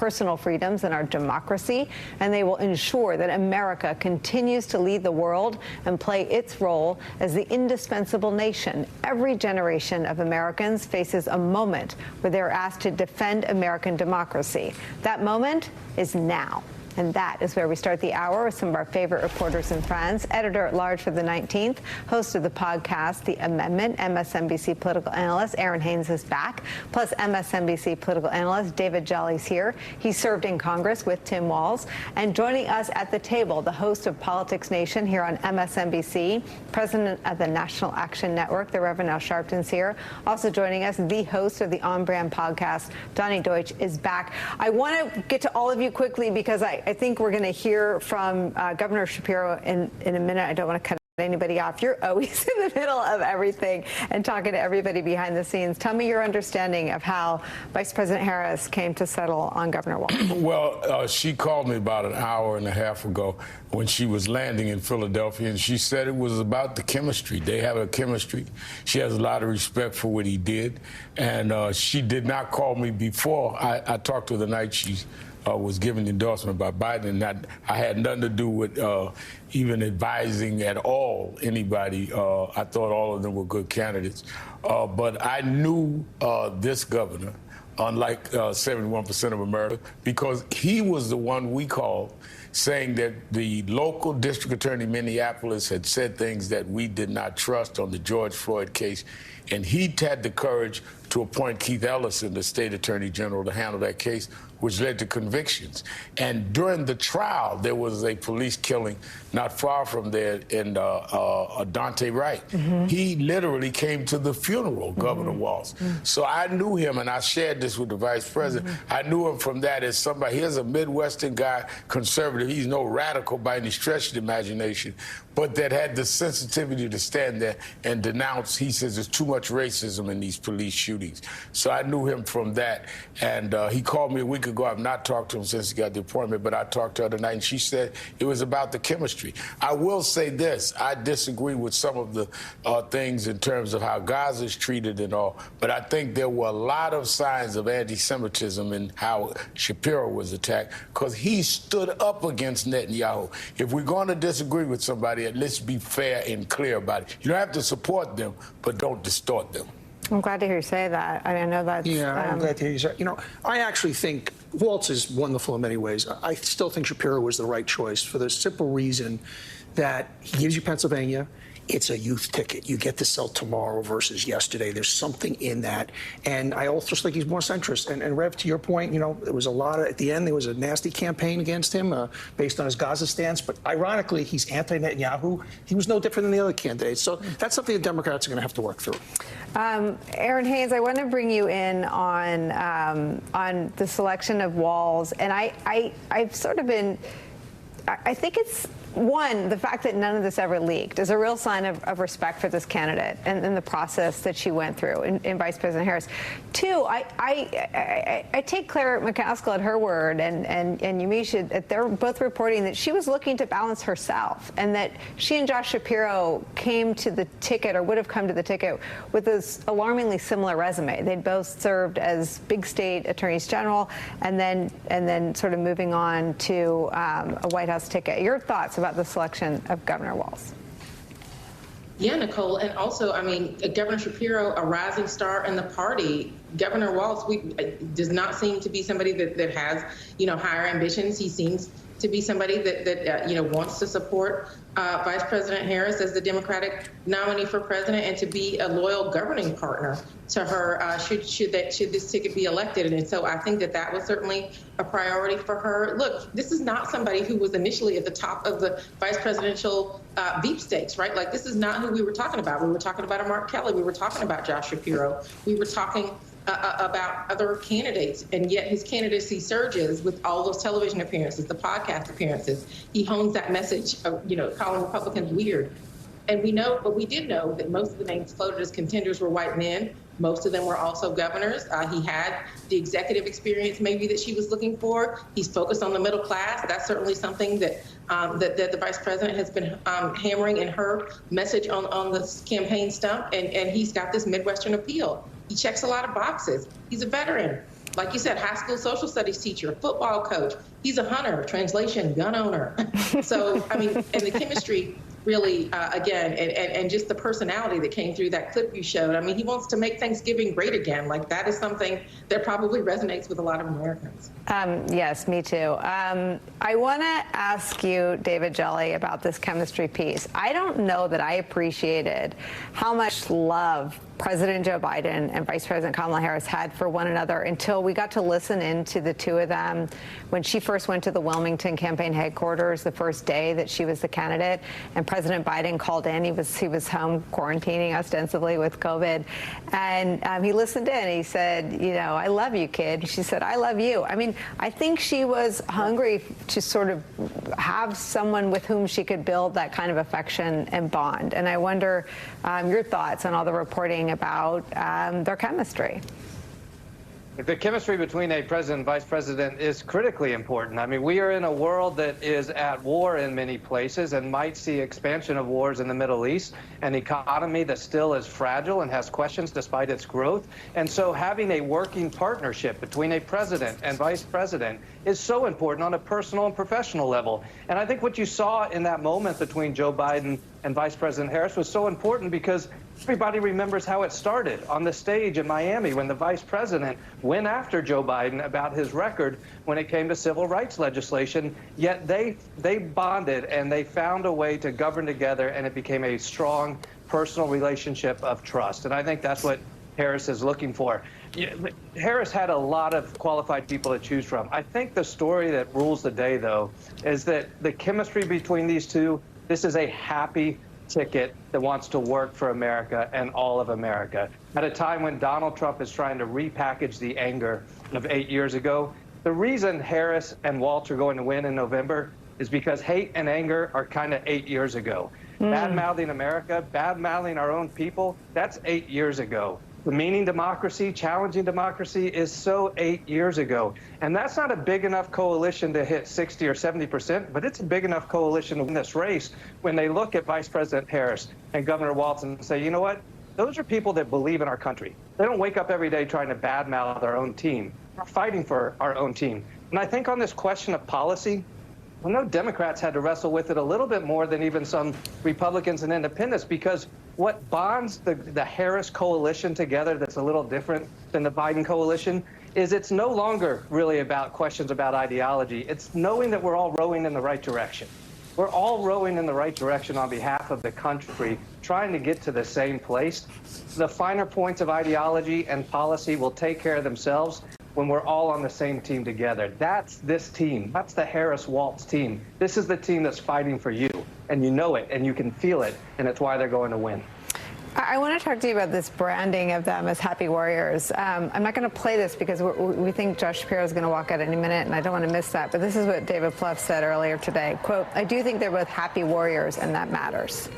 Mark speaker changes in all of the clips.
Speaker 1: personal freedoms and our democracy, and they will ensure that America continues to lead the world and play its role as the indispensable nation. Every generation of Americans faces a moment where they're asked to defend American democracy. That moment is now. And that is where we start the hour with some of our favorite reporters and friends. Editor-at-large for the 19th, host of the podcast, The Amendment, MSNBC political analyst Aaron Haynes is back, plus MSNBC political analyst David Jolly's here. He served in Congress with Tim Walz. And joining us at the table, the host of Politics Nation here on MSNBC, president of the National Action Network, the Reverend Al Sharpton's here. Also joining us, the host of the On Brand podcast, Donnie Deutsch, is back. I want to get to all of you quickly because I think we're going to hear from Governor Shapiro in a minute. I don't want to cut anybody off. You're always in the middle of everything and talking to everybody behind the scenes. Tell me your understanding of how Vice President Harris came to settle on Governor Wallace.
Speaker 2: Well, she called me about an hour and a half ago when she was landing in Philadelphia, and she said it was about the chemistry. They have a chemistry. She has a lot of respect for what he did, and she did not call me before. I talked to her the night she was given the endorsement by Biden, and that I had nothing to do with even advising at all anybody. I thought all of them were good candidates. But I knew this governor, unlike 71% of America, because he was the one we called, saying that the local district attorney in Minneapolis had said things that we did not trust on the George Floyd case. And he had the courage to appoint Keith Ellison, the state attorney general, to handle that case, which led to convictions. And during the trial, there was a police killing not far from there in Dante Wright. Mm-hmm. He literally came to the funeral, Governor Wallace. Mm-hmm. So I knew him, and I shared this with the vice president. Mm-hmm. I knew him from that as somebody, here's a Midwestern guy, conservative. He's no radical by any stretch of the imagination, but that had the sensitivity to stand there and denounce. He says there's too much racism in these police shootings. So I knew him from that, and he called me a week ago. I've not talked to him since he got the appointment, but I talked to her tonight, and she said it was about the chemistry. I will say this. I disagree with some of the things in terms of how Gaza's treated and all, but I think there were a lot of signs of anti-Semitism in how Shapiro was attacked, because he stood up against Netanyahu. If we're going to disagree with somebody, let's be fair and clear about it. You don't have to support them, but don't distort them.
Speaker 1: I'm glad to hear you say that. I know that's...
Speaker 3: Yeah, I'm glad to hear you say. You know, I actually think Waltz is wonderful in many ways. I still think Shapiro was the right choice for the simple reason that he gives you Pennsylvania. It's a youth ticket. You get to sell tomorrow versus yesterday. There's something in that. And I also think he's more centrist. And Rev, to your point, you know, there was a lot of, at the end, there was a nasty campaign against him based on his Gaza stance. But ironically, he's anti-Netanyahu. He was no different than the other candidates. So that's something the Democrats are going to have to work through.
Speaker 1: Aaron Haynes, I want to bring you in on the selection of Walz. And I've sort of been, I think it's, one, the fact that none of this ever leaked is a real sign of respect for this candidate and the process that she went through in Vice President Harris. Two, I take Claire McCaskill at her word and Yamiche, they're both reporting that she was looking to balance herself and that she and Josh Shapiro came to the ticket or would have come to the ticket with this alarmingly similar resume. They'd both served as big state attorneys general and then sort of moving on to a White House ticket. Your thoughts about the selection of Governor Wallace?
Speaker 4: Yeah, Nicole, and also, I mean, Governor Shapiro, a rising star in the party. Governor Wallace does not seem to be somebody that has, you know, higher ambitions. He seems to be somebody that you know, wants to support Vice President Harris as the Democratic nominee for president and to be a loyal governing partner to her should this ticket be elected. And so I think that was certainly a priority for her. Look, this is not somebody who was initially at the top of the vice presidential sweepstakes, right? Like, this is not who we were talking about. We were talking about a Mark Kelly. We were talking about Josh Shapiro. We were talking about other candidates, and yet his candidacy surges with all those television appearances, the podcast appearances. He hones that message of, you know, calling Republicans weird. And we did know that most of the names floated as contenders were white men. Most of them were also governors. He had the executive experience maybe that she was looking for. He's focused on the middle class. That's certainly something that that the vice president has been hammering in her message on the campaign stump. And he's got this Midwestern appeal. He checks a lot of boxes. He's a veteran. like you said, high school social studies teacher, football coach. He's a hunter, translation, gun owner. So, I mean, and the chemistry really, again, and just the personality that came through that clip you showed. I mean, he wants to make Thanksgiving great again. Like, that is something that probably resonates with a lot of Americans.
Speaker 1: Yes, me too. I want to ask you, David Jelly, about this chemistry piece. I don't know that I appreciated how much love President Joe Biden and Vice President Kamala Harris had for one another until we got to listen in to the two of them when she first went to the Wilmington campaign headquarters the first day that she was the candidate, and President Biden called in. He was home quarantining ostensibly with COVID, and he listened in. He said, you know, I love you, kid. She said, I love you. I mean, I think she was hungry to sort of have someone with whom she could build that kind of affection and bond. And I wonder your thoughts on all the reporting about their chemistry.
Speaker 5: The chemistry between a president and vice president is critically important. I mean, we are in a world that is at war in many places and might see expansion of wars in the Middle East, an economy that still is fragile and has questions despite its growth. And so having a working partnership between a president and vice president is so important on a personal and professional level. And I think what you saw in that moment between Joe Biden and Vice President Harris was so important because everybody remembers how it started on the stage in Miami when the vice president went after Joe Biden about his record when it came to civil rights legislation. Yet they bonded and they found a way to govern together, and it became a strong personal relationship of trust. And I think that's what Harris is looking for. Harris had a lot of qualified people to choose from. I think the story that rules the day, though, is that the chemistry between these two, this is a happy ticket that wants to work for America and all of America. At a time when Donald Trump is trying to repackage the anger of 8 years ago, the reason Harris and Waltz are going to win in November is because hate and anger are kind of 8 years ago. Bad-mouthing America, bad-mouthing our own people, that's 8 years ago. Demeaning democracy, challenging democracy is so 8 years ago. And that's not a big enough coalition to hit 60 or 70%, but it's a big enough coalition to win this race when they look at Vice President Harris and Governor Wallace and say, you know what? Those are people that believe in our country. They don't wake up every day trying to badmouth our own team. We're fighting for our own team. And I think on this question of policy, I know Democrats had to wrestle with it a little bit more than even some Republicans and independents, because what bonds the Harris coalition together that's a little different than the Biden coalition is it's no longer really about questions about ideology. It's knowing that we're all rowing in the right direction. We're all rowing in the right direction on behalf of the country, trying to get to the same place. The finer points of ideology and policy will take care of themselves when we're all on the same team together. That's this team. That's the Harris-Waltz team. This is the team that's fighting for you, and you know it, and you can feel it, and it's why they're going to win.
Speaker 1: I want to talk to you about this branding of them as happy warriors. I'm not going to play this because we think Josh Shapiro is going to walk out any minute, and I don't want to miss that. But this is what David Plouffe said earlier today. Quote, I do think they're both happy warriors, and that matters.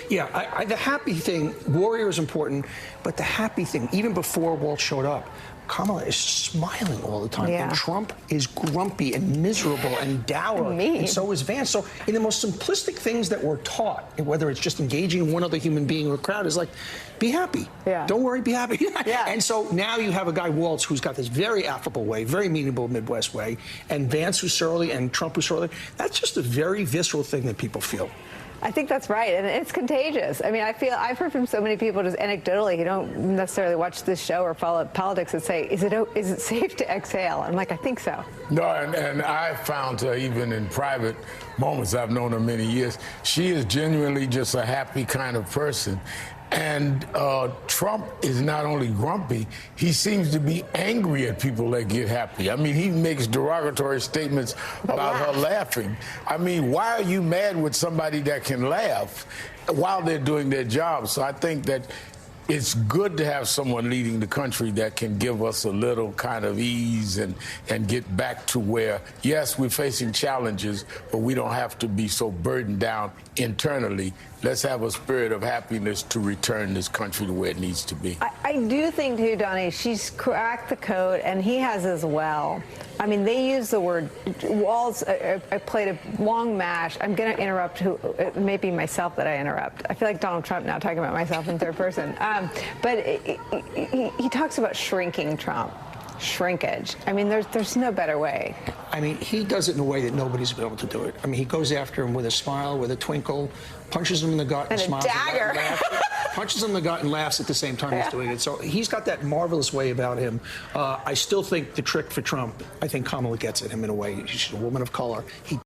Speaker 3: Yeah, the happy thing, warrior is important, but the happy thing, even before Walt showed up, Kamala is smiling all the time.
Speaker 1: Yeah.
Speaker 3: And Trump is grumpy and miserable and dour. And so is Vance. So in the most simplistic things that we're taught, whether it's just engaging one other human being or a crowd, is like, be happy.
Speaker 1: Yeah.
Speaker 3: Don't worry, be happy.
Speaker 1: Yeah.
Speaker 3: And so now you have a guy, Waltz, who's got this very affable way, very meaningful Midwest way, and Vance who's surly and Trump who's surly. That's just a very visceral thing that people feel.
Speaker 1: I think that's right, and it's contagious. I mean, I've heard from so many people just anecdotally who don't necessarily watch this show or follow politics that say, is it safe to exhale? I'm like, I think so.
Speaker 2: No, and I found her even in private moments. I've known her many years. She is genuinely just a happy kind of person. And Trump is not only grumpy, he seems to be angry at people that get happy. I mean, he makes derogatory statements about her laughing. I mean, why are you mad with somebody that can laugh while they're doing their job? So I think that it's good to have someone leading the country that can give us a little kind of ease and get back to where, yes, we're facing challenges, but we don't have to be so burdened down internally. Let's have a spirit of happiness to return this country to where it needs to be.
Speaker 1: I do think, too, Donnie, she's cracked the code, and he has as well. I mean, they use the word Walls. I played a long mash. I'm going to interrupt it may be myself that I interrupt. I feel like Donald Trump now talking about myself in third person. But he talks about shrinking Trump. shrinkage. I mean, there's no better way.
Speaker 3: I mean, he does it in a way that nobody's been able to do it. I mean, he goes after him with a smile, with a twinkle, punches him in the gut and smiles.
Speaker 1: A dagger.
Speaker 3: And laughs, punches him in the gut and laughs at the same time he's doing it. So he's got that marvelous way about him. I still think the trick for Trump, I think Kamala gets at him in a way. She's a woman of color. He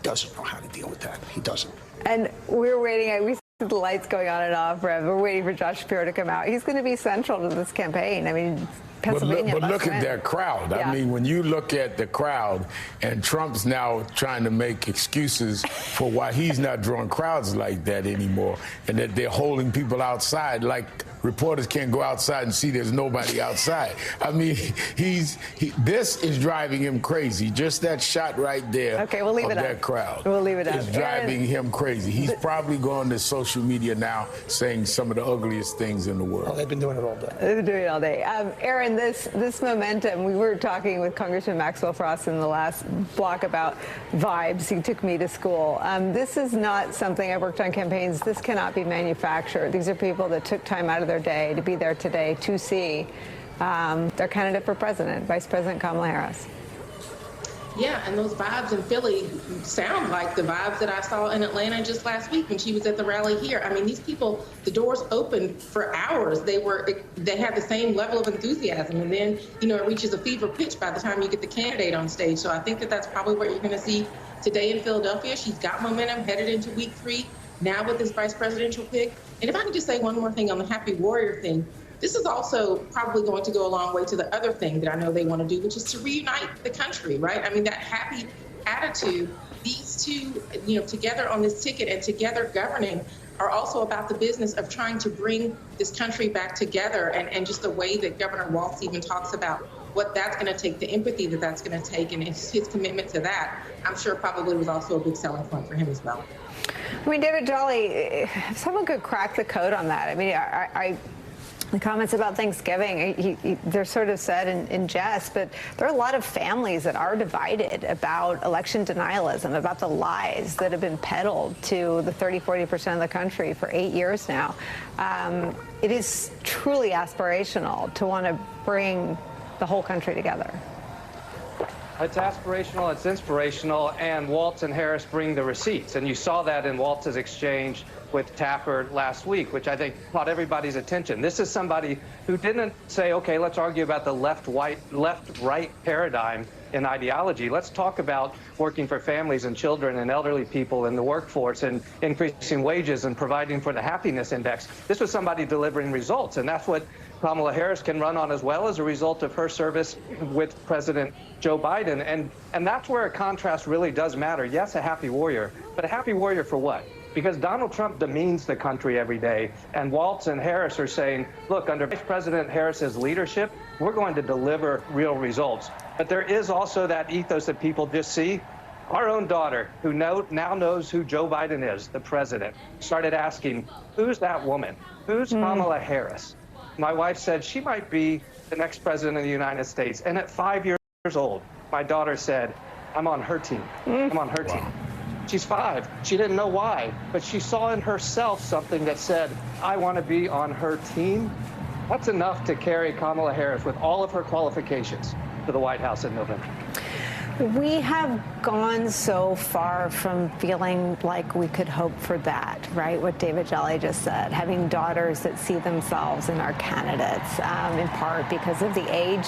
Speaker 3: doesn't know how to deal with that. He doesn't.
Speaker 1: And we're waiting. We see the lights going on and off, Rev. We're waiting for Josh Shapiro to come out. He's going to be central to this campaign. I mean, Pennsylvania.
Speaker 2: But look at that crowd.
Speaker 1: Yeah.
Speaker 2: I mean, when you look at the crowd, and Trump's now trying to make excuses for why he's not drawing crowds like that anymore, and that they're holding people outside, like reporters can't go outside and see there's nobody outside. I mean, this is driving him crazy. Just that shot right there.
Speaker 1: Okay, we'll leave it up.
Speaker 2: That crowd.
Speaker 1: We'll leave it up.
Speaker 2: Is driving him crazy. He's probably going to social media now saying some of the ugliest things in the world.
Speaker 3: Oh, they've been doing it all day.
Speaker 1: They've been doing it all day. Aaron, this momentum, we were talking with Congressman Maxwell Frost in the last block about vibes. He took me to school. This is not something, I worked on campaigns, this cannot be manufactured. These are people that took time out of their day to be there today to see their candidate for president, Vice President Kamala Harris.
Speaker 4: Yeah, and those vibes in Philly sound like the vibes that I saw in Atlanta just last week when she was at the rally here. I mean, these people, the doors opened for hours. They had the same level of enthusiasm, and then, you know, it reaches a fever pitch by the time you get the candidate on stage. So I think that that's probably what you're going to see today in Philadelphia. She's got momentum headed into week 3 now with this vice presidential pick. And if I could just say one more thing on the Happy Warrior thing, this is also probably going to go a long way to the other thing that I know they want to do, which is to reunite the country, right? I mean, that happy attitude, these two, you know, together on this ticket and together governing are also about the business of trying to bring this country back together, and just the way that Governor Wallace even talks about what that's going to take, the empathy that that's going to take, and his commitment to that, I'm sure probably was also a big selling point for him as well.
Speaker 1: I mean, David Jolly, if someone could crack the code on that, I mean, the comments about Thanksgiving, they're sort of said in jest, but there are a lot of families that are divided about election denialism, about the lies that have been peddled to the 30–40% of the country for 8 years now. It is truly aspirational to want to bring the whole country together.
Speaker 5: It's aspirational, it's inspirational, and Waltz and Harris bring the receipts. And you saw that in Waltz's exchange with Tapper last week, which I think caught everybody's attention. This is somebody who didn't say, okay, let's argue about the left-right paradigm in ideology. Let's talk about working for families and children and elderly people in the workforce and increasing wages and providing for the happiness index. This was somebody delivering results, and that's what Kamala Harris can run on as well as a result of her service with President Joe Biden. And that's where a contrast really does matter. Yes, a happy warrior, but a happy warrior for what? Because Donald Trump demeans the country every day, and Waltz and Harris are saying, look, under Vice President Harris's leadership, we're going to deliver real results. But there is also that ethos that people just see. Our own daughter, who now knows who Joe Biden is, the president, started asking, who's that woman? Who's Kamala Harris? My wife said she might be the next president of the United States. And at 5 years old, my daughter said, I'm on her team. I'm on her team. She's 5. She didn't know why, but she saw in herself something that said, I want to be on her team. That's enough to carry Kamala Harris with all of her qualifications to the White House in November.
Speaker 1: We have gone so far from feeling like we could hope for that, right? What David Jolly just said, having daughters that see themselves in our candidates, in part because of the age